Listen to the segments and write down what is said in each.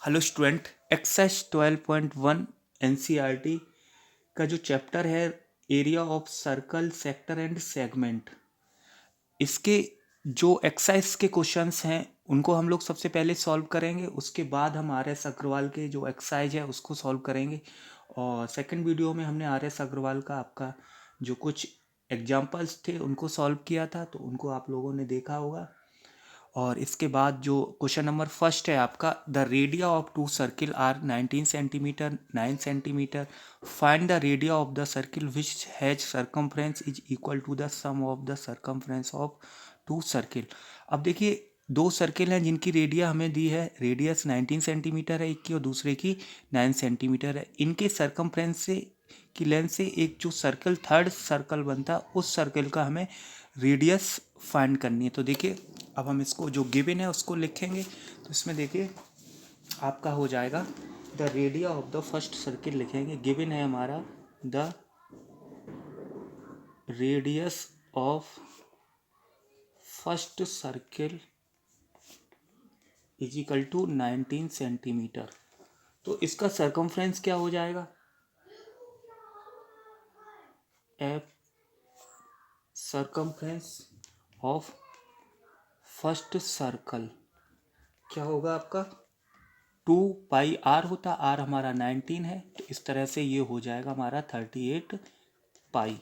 Hello student, exercise 12.1 NCERT का जो chapter है area of circle sector and segment, इसके जो एक्सरसाइज के क्वेश्चंस हैं उनको हम लोग सबसे पहले सॉल्व करेंगे। उसके बाद हम आर एस अग्रवाल के जो एक्सरसाइज है उसको सॉल्व करेंगे। और सेकंड वीडियो में हमने आर एस अग्रवाल का आपका जो कुछ एग्जाम्पल्स थे उनको सॉल्व किया था, तो उनको आप लोगों ने देखा होगा। और इसके बाद जो क्वेश्चन नंबर फर्स्ट है आपका, the radii of two circle are 19 centimetre 9 centimetre, find the radii of the circle which has circumference is equal to the sum of the circumference of two circle. अब देखिए, दो circle हैं जिनकी radio हमें दी है, radius 19 centimetre है एक की और दूसरे की 9 सेंटीमीटर है। इनके सरकमफ्रेंस से की लेंथ से एक जो सर्कल थर्ड सर्कल बनता है उस सर्कल का हमें रेडियस फाइंड करनी है। तो देखिए, अब हम इसको जो गिवन है उसको लिखेंगे। तो इसमें देखिए आपका हो जाएगा the radii of the first circle लिखेंगे। गिवन है हमारा the radius of first circle is equal to 19 centimetre. तो इसका सरकमफ्रेंस क्या हो जाएगा, F circumference of first circle क्या होगा आपका 2 पाई आर होता, आर हमारा 19 है, तो इस तरह से ये हो जाएगा हमारा 38 पाई।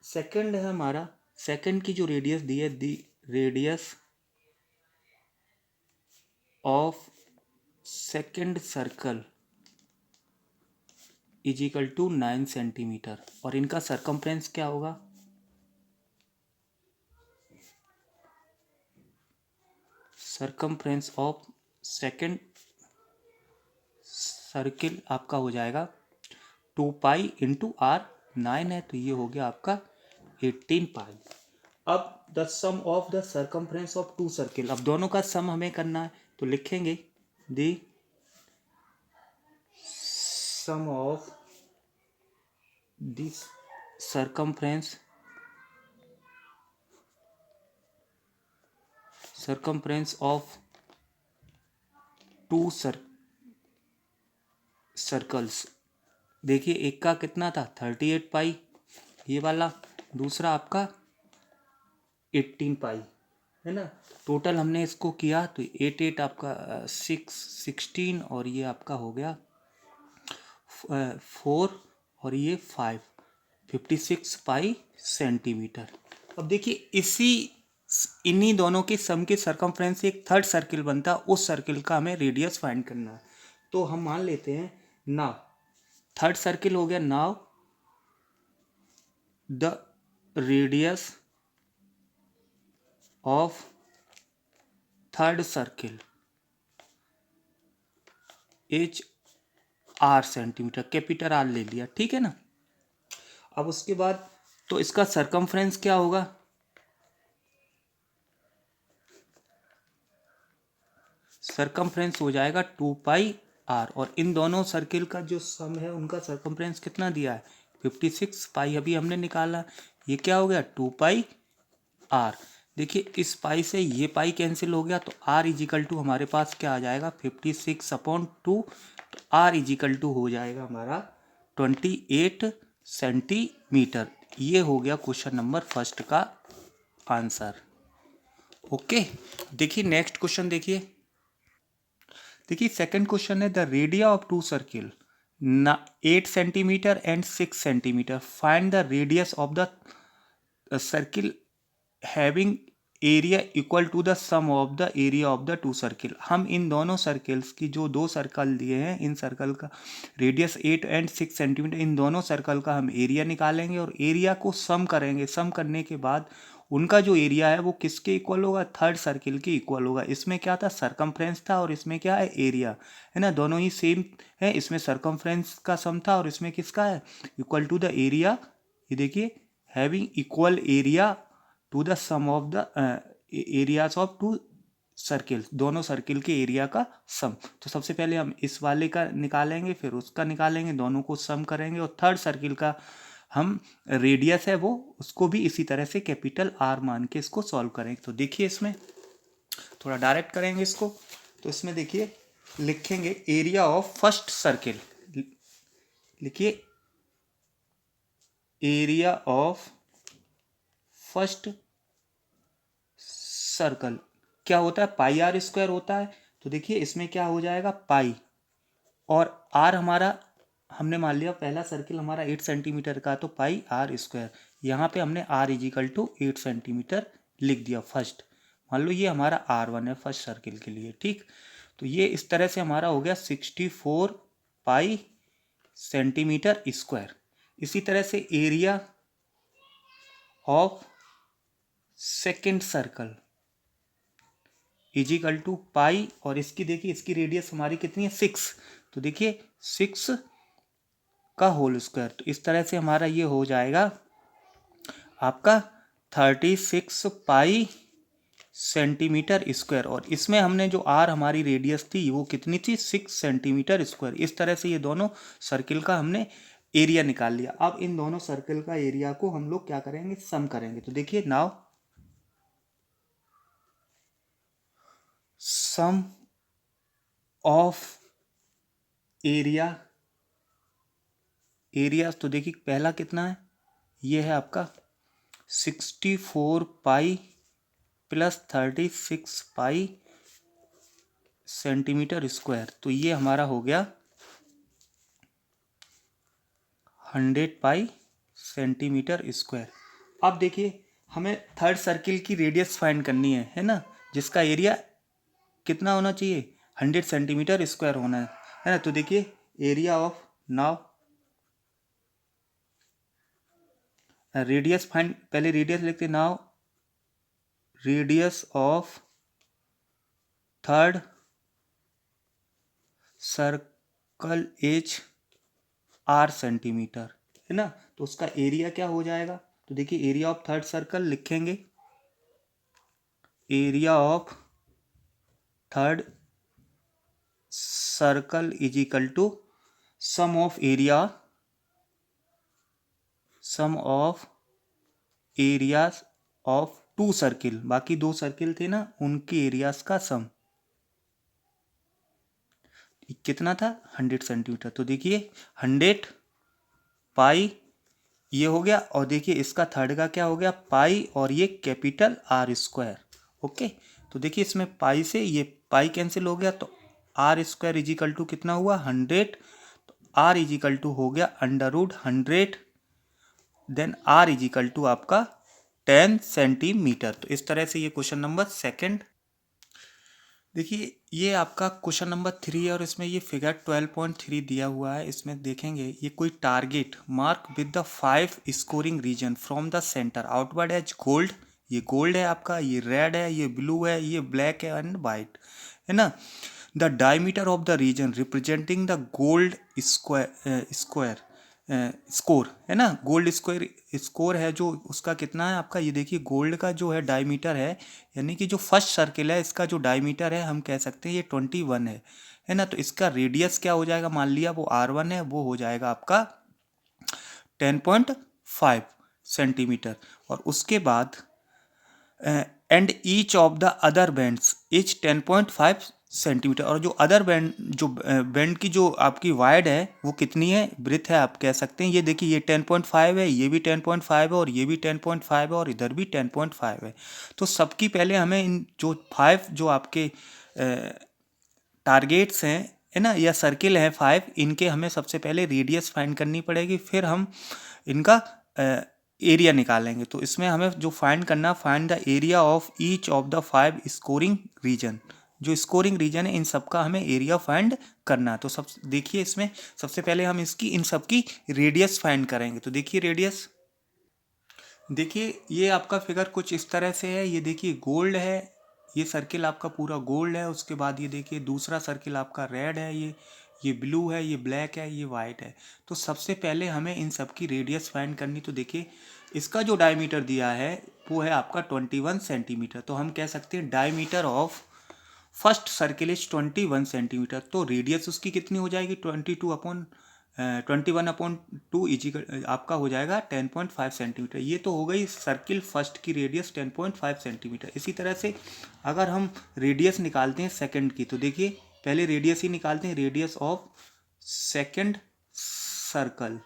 सेकंड है हमारा, सेकंड की जो रेडियस दी है, the radius of second circle is equal to 9 centimetre. और इनका सरकमफ्रेंस क्या होगा, सरकमफ्रेंस ऑफ सेकंड सर्किल आपका हो जाएगा 2 पाई इंटू आर, 9 है तो ये हो गया आपका 18 पाई। अब the sum of the circumference of two circle, अब दोनों का सम हमें करना है, तो लिखेंगे the sum of this circumference of two circles. देखिए, एक का कितना था 38 पाई ये वाला, दूसरा आपका 18 पाई है ना। टोटल हमने इसको किया तो 8 आपका 16 और ये आपका हो गया 4 और ये 56 पाई सेंटीमीटर। अब देखिए, इन्हीं दोनों के सम के सरकमफ्रेंस से एक थर्ड सर्किल बनता, उस सर्किल का हमें रेडियस फाइंड करना है। तो हम मान लेते हैं नाउ थर्ड सर्किल हो गया, now the radius of third circle is R centimetre, capital R ले लिया, ठीक है ना। अब उसके बाद तो इसका सरकमफ्रेंस क्या होगा, सरकमफ्रेंस हो जाएगा 2 पाई आर, और इन दोनों सर्किल का जो सम है उनका सरकमफ्रेंस कितना दिया है 56 पाई, अभी हमने निकाला। ये क्या हो गया 2 पाई आर। देखिए, इस पाई से ये पाई कैंसिल हो गया, तो आर इजिकल टू हमारे पास क्या आ जाएगा 56/2, तो आर इजिकल टू हो जाएगा हमारा 28 सेंटीमीटर। ये हो गया क्वेश्चन नंबर फर्स्ट का आंसर। ओके, देखिए नेक्स्ट क्वेश्चन देखिए। देखिए, सेकंड क्वेश्चन है the radii of two circle 8 centimetre and 6 centimetre, find the radius of the circle having area equal to the sum of the area of the two circle. हम इन दोनों circles की जो दो circle दिए हैं, इन circle का रेडियस 8 एंड 6 सेंटीमीटर, इन दोनों सर्कल का हम एरिया निकालेंगे और एरिया को सम करेंगे। सम करने के बाद उनका जो एरिया है वो किसके इक्वल होगा, थर्ड सर्किल के इक्वल होगा। इसमें क्या था, सरकमफ्रेंस था, और इसमें क्या है, एरिया है ना, दोनों ही सेम है। इसमें सरकमफ्रेंस का सम था और इसमें किसका है, इक्वल टू द एरिया। ये देखिए, having equal area to the sum of the areas of two circle, दोनों सर्किल के एरिया का सम। तो सबसे पहले हम इस वाले का निकालेंगे, फिर उसका निकालेंगे, दोनों को सम करेंगे, और थर्ड सर्किल का हम रेडियस है वो उसको भी इसी तरह से कैपिटल आर मान के इसको सॉल्व करेंगे। तो देखिए, इसमें थोड़ा डायरेक्ट करेंगे इसको। तो इसमें देखिए लिखेंगे एरिया ऑफ फर्स्ट सर्किल, लिखिए एरिया ऑफ फर्स्ट सर्कल क्या होता है, पाई आर स्क्वायर होता है। तो देखिए इसमें क्या हो जाएगा, पाई और आर हमारा, हमने मान लिया पहला सर्किल हमारा 8 सेंटीमीटर का, तो पाई आर स्क्वायर, यहाँ पे हमने आर इजिकल टू 8 सेंटीमीटर लिख दिया फर्स्ट। मान लो ये हमारा R1 है फर्स्ट सर्किल के लिए, ठीक। तो ये इस तरह से हमारा हो गया 64 पाई सेंटीमीटर स्क्वायर। इसी तरह से area of second circle is equal to pi, और इसकी देखिए इसकी रेडियस हमारी कितनी है 6, तो देखिए 6 का होल स्क्वायर। तो इस तरह से हमारा ये हो जाएगा आपका 36 पाई सेंटीमीटर स्क्वायर, और इसमें हमने जो आर हमारी रेडियस थी वो कितनी थी 6 सेंटीमीटर स्क्वायर। इस तरह से ये दोनों सर्किल का हमने एरिया निकाल लिया। अब इन दोनों सर्किल का एरिया को हम लोग क्या करेंगे, सम करेंगे। तो देखिए नाउ सम ऑफ एरिया, तो देखिए पहला कितना है, ये है आपका 64 पाई प्लस 36 पाई सेंटीमीटर स्क्वायर, तो ये हमारा हो गया 100 पाई सेंटीमीटर स्क्वायर। अब देखिए हमें थर्ड सर्किल की रेडियस फाइंड करनी है ना, जिसका एरिया कितना होना चाहिए 100 सेंटीमीटर स्क्वायर होना है ना। तो देखिए area of now radius find, पहले रेडियस लिखते now radius of third circle is R centimetre, है ना। तो उसका एरिया क्या हो जाएगा, तो देखिए एरिया ऑफ थर्ड सर्कल लिखेंगे area of third circle is equal to sum of areas of two circle, बाकी दो सर्किल थे ना उनके एरियाज का सम कितना था 100 सेंटीमीटर। तो देखिए 100 पाई ये हो गया, और देखिए इसका थर्ड का क्या हो गया पाई, और ये कैपिटल आर स्क्वायर। ओके, तो देखिए इसमें पाई से ये पाई कैंसिल हो गया, तो आर स्क्वायर इजिकल टू कितना हुआ 100, तो आर इजिकल टू हो गया √100, देन आर इजिकल टू आपका 10 सेंटीमीटर। तो इस तरह से ये क्वेश्चन नंबर सेकंड। देखिए ये आपका क्वेश्चन नंबर 3 है, और इसमें ये फिगर 12.3 दिया हुआ है। इसमें देखेंगे ये कोई target mark with the 5 scoring region from the centre outward as gold, ये गोल्ड है आपका, ये रेड है, ये ब्लू है, ये ब्लैक है एंड वाइट, है ना। The diameter of the region representing the gold square score, है ना। गोल्ड स्क्वायर स्कोर है जो उसका कितना है आपका, ये देखिए गोल्ड का जो है डायमीटर है, यानी कि जो फर्स्ट सर्किल है इसका जो डायमीटर है हम कह सकते हैं ये 21 है ना। तो इसका रेडियस क्या हो जाएगा, मान लिया वो R1 है, वो हो जाएगा आपका 10.5 सेंटीमीटर। और उसके बाद and each of the other bands etch 10.5 centimetre, और जो अदर बैंड जो बैंड की जो आपकी वाइड है वो कितनी है, ब्रेथ है आप कह सकते हैं। ये देखिए ये 10.5 है, ये भी 10.5 है, और ये भी 10.5 है, और इधर भी 10.5 है। तो सबकी पहले हमें इन जो 5 जो आपके टारगेट्स हैं, है ना, या सर्किल है 5, इनके हमें सबसे पहले रेडियस फाइंड करनी पड़ेगी, फिर हम इनका एरिया निकालेंगे। तो इसमें हमें जो फाइंड करना, find the area of each of the 5 scoring region, जो स्कोरिंग रीजन है इन सब का हमें एरिया फाइंड करना। तो सब देखिए इसमें सबसे पहले हम इसकी इन सब की रेडियस फाइंड करेंगे। तो देखिए रेडियस, देखिए ये आपका फिगर कुछ इस तरह से है। ये देखिए गोल्ड है, ये सर्किल आपका पूरा गोल्ड है। उसके बाद ये देखिए दूसरा सर्किल आपका रेड है, ये ब्लू है, ये ब्लैक है, ये वाइट है। तो सबसे पहले हमें इन सब की रेडियस फाइंड करनी। तो देखिए इसका जो डायमीटर दिया है वो है आपका 21 सेंटीमीटर। तो हम कह सकते हैं diameter of first circle is 21 centimetre. तो रेडियस उसकी कितनी हो जाएगी 21/2 इजिकल आपका हो जाएगा 10.5 सेंटीमीटर। ये तो हो गई सर्किल फर्स्ट की रेडियस 10.5 सेंटीमीटर। इसी तरह से अगर हम रेडियस निकालते हैं सेकंड की, तो देखिए पहले रेडियस ही निकालते हैं, रेडियस ऑफ सेकंड सर्कल।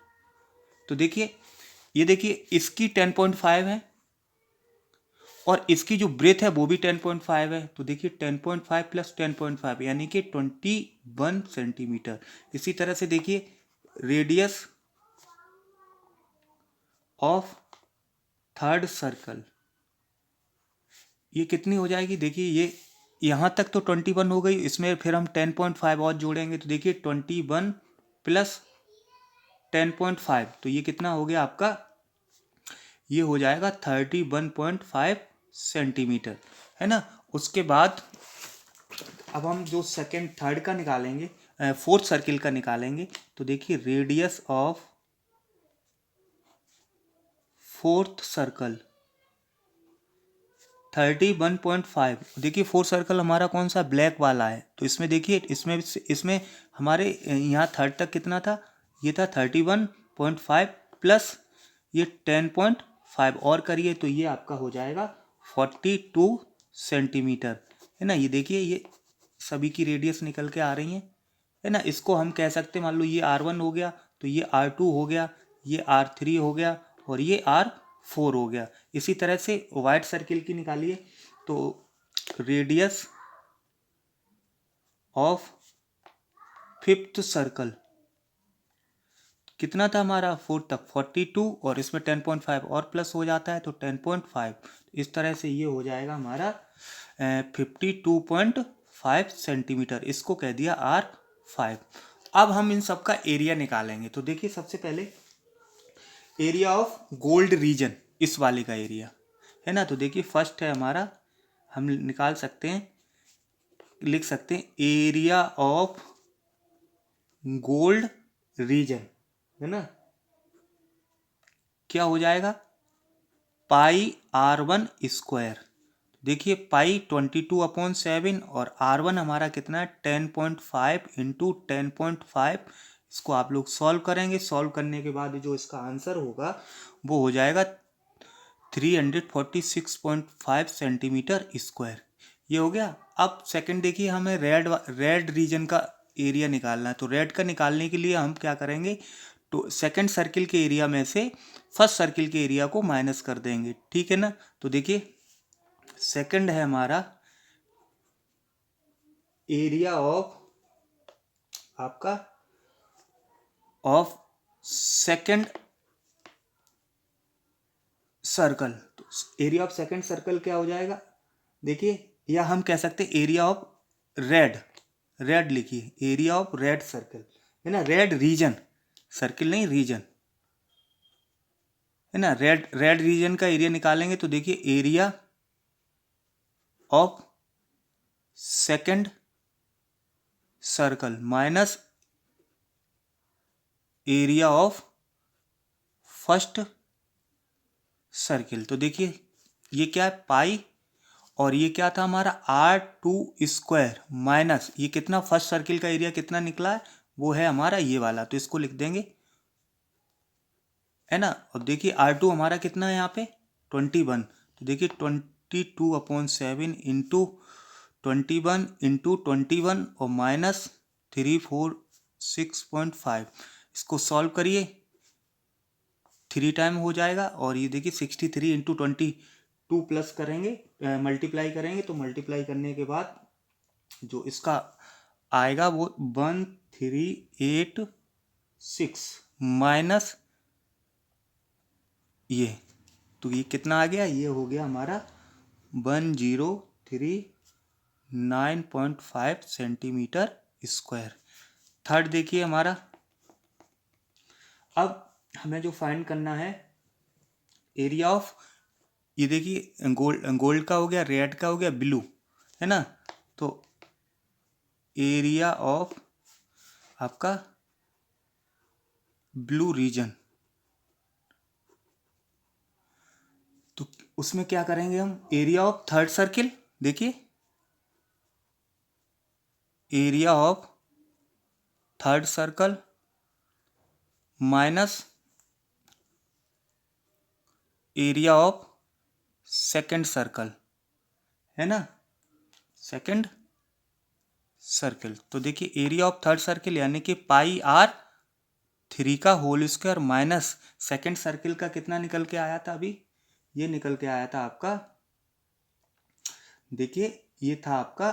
तो देखिए, ये देखिए इसकी 10.5 है और इसकी जो ब्रेथ है वो भी 10.5 है। तो देखिए 10.5 प्लस 10.5 यानी कि 21 सेंटीमीटर। इसी तरह से देखिए रेडियस ऑफ थर्ड सर्कल, ये कितनी हो जाएगी? देखिए ये यहाँ तक तो 21 हो गई, इसमें फिर हम 10.5 और जोड़ेंगे तो देखिए 21 प्लस 10.5, तो ये कितना हो गया आपका? ये हो जाएगा 31.5 सेंटीमीटर, है ना। उसके बाद अब हम जो सेकंड थर्ड का निकालेंगे, फोर्थ सर्किल का निकालेंगे, तो देखिए रेडियस ऑफ फोर्थ सर्कल 31.5। देखिए फोर्थ सर्कल हमारा कौन सा? ब्लैक वाला है। तो इसमें देखिए इसमें हमारे यहाँ थर्ड तक कितना था? ये था 31.5 प्लस ये 10.5 और करिए तो ये आपका हो जाएगा 42 सेंटीमीटर, है ना। ये देखिए ये सभी की रेडियस निकल के आ रही है ना। इसको हम कह सकते हैं, मान लो ये R1 हो गया तो ये R2 हो गया, ये R3 हो गया और ये R4 हो गया। इसी तरह से वाइट सर्किल की निकालिए, तो रेडियस ऑफ फिफ्थ सर्कल कितना था हमारा? 4 तक 42 और इसमें 10.5 और प्लस हो जाता है तो 10.5। इस तरह से ये हो जाएगा हमारा 52.5 सेंटीमीटर। इसको कह दिया R5। अब हम इन सब का एरिया निकालेंगे। तो देखिए सबसे पहले एरिया ऑफ गोल्ड रीजन, इस वाले का एरिया, है ना। तो देखिए फर्स्ट है हमारा, हम निकाल सकते हैं, लिख सकते हैं एरिया ऑफ गोल्ड रीजन, है ना। क्या हो जाएगा? पाई R1 स्क्वायर। देखिए पाई 22/7 और R1 हमारा कितना है? 10.5 इंटू 10.5। इसको आप लोग सॉल्व करेंगे, सॉल्व करने के बाद जो इसका आंसर होगा वो हो जाएगा 346.5 सेंटीमीटर स्क्वायर। ये हो गया। अब सेकंड देखिए, हमें रेड रीजन का एरिया निकालना है। तो रेड का निकालने के लिए हम क्या करेंगे? तो सेकंड सर्किल के एरिया में से फर्स्ट सर्किल के एरिया को माइनस कर देंगे, ठीक है ना। तो देखिए सेकंड है हमारा एरिया ऑफ आपका ऑफ सेकंड सर्कल। तो एरिया ऑफ सेकंड सर्कल क्या हो जाएगा? देखिए, या हम कह सकते हैं एरिया ऑफ रेड, रेड लिखिए, एरिया ऑफ रेड सर्कल, है ना। रेड रीजन, सर्किल नहीं रीजन, है ना। रेड रीजन का एरिया निकालेंगे तो देखिए area of second circle minus area of first circle. तो देखिए ये क्या है? पाई, और ये क्या था हमारा? R2 स्क्वायर माइनस ये कितना? फर्स्ट सर्किल का एरिया कितना निकला है? वो है हमारा ये वाला, तो इसको लिख देंगे, है ना। और देखिए R2 हमारा कितना है यहाँ पे? 21। तो देखिए 22/7 इंटू 21 और माइनस 346.5। इसको सॉल्व करिए, 3 टाइम हो जाएगा। और ये देखिए 63 इंटू 22 प्लस करेंगे, मल्टीप्लाई करेंगे, तो मल्टीप्लाई करने के बाद जो इसका आएगा वो 1386 माइनस ये, तो ये कितना आ गया? ये हो गया हमारा 1039.5 सेंटीमीटर स्क्वायर। थर्ड देखिए हमारा, अब हमें जो फाइंड करना है एरिया ऑफ, ये देखिए गोल्ड का हो गया, रेड का हो गया, ब्लू, है ना। तो एरिया ऑफ आपका ब्लू रीजन, तो उसमें क्या करेंगे हम? एरिया ऑफ थर्ड सर्किल, देखिए area of third circle minus area of second circle, है ना। Second circle. तो देखिए एरिया ऑफ थर्ड सर्किल यानी कि पाई आर 3 का whole square minus second circle का कितना निकल के आया था अभी, ये निकल के आया था आपका, देखिए ये था आपका